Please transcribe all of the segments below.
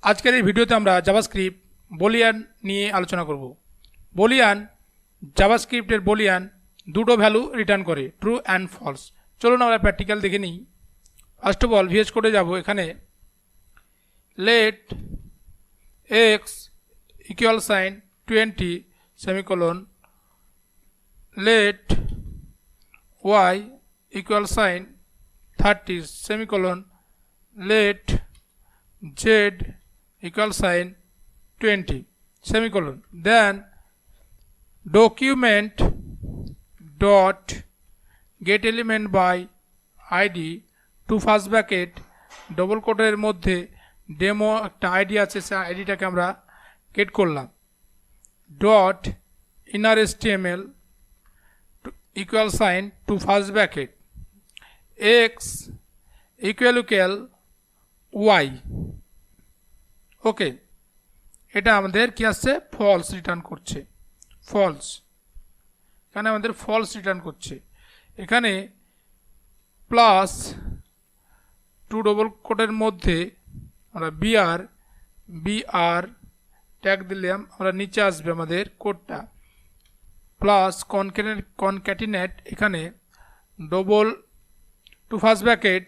আজকের এই ভিডিওতে আমরা জাভাস্ক্রিপ্ট বুলিয়ান নিয়ে আলোচনা করব। বুলিয়ান জাভাস্ক্রিপ্টের বুলিয়ান দুটো ভ্যালু রিটার্ন করে, ট্রু অ্যান্ড ফলস। চলুন আমরা প্র্যাকটিক্যাল দেখে নিই। ফার্স্ট অফ অল ভিএস কোডে যাব। এখানে let x equal sign 20 semicolon, let y equal sign 30 semicolon, let z equal sign 20 semicolon. Then document dot get element by id to first bracket double কোটের মধ্যে demo একটা ID আছে, সেই আইডিটাকে আমরা get করলাম। Dot inner html equal sign to first bracket x equal y. Okay, এটা আমাদের কি আসছে? ফলস রিটার্ন করছে। ফলস, এখানে আমাদের ফলস রিটার্ন করছে। এখানে প্লাস টু ডবল কোটের মধ্যে আমরা বিআর ট্যাগ দিলাম, আমরা নিচে আসবে আমাদের কোডটা প্লাস কনক্যাটিনেট, এখানে double two first bracket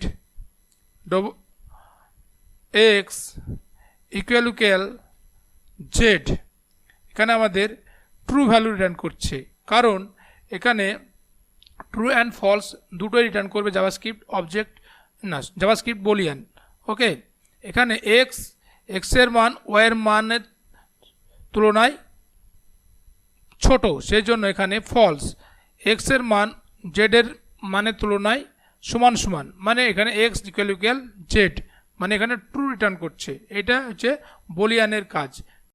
x equal z. এখানে আমাদের ট্রু ভ্যালু রিটার্ন করছে, কারণ এখানে ট্রু অ্যান্ড ফলস দুটোই রিটার্ন করবে জাভাস্ক্রিপ্ট অবজেক্ট না জাভাস্ক্রিপ্ট বুলিয়ান। ওকে, এখানে এক্সের মান ওয়াইয়ের মানের তুলনায় ছোট, সেই জন্য এখানে ফলস। এক্সের মান জেডের মানের তুলনায় সমান সমান, মানে এখানে এক্স ইকুয়াল জেড, মানে এখানে ট্রু রিটার্ন করছে। এটা হচ্ছে বুলিয়ানের কাজ।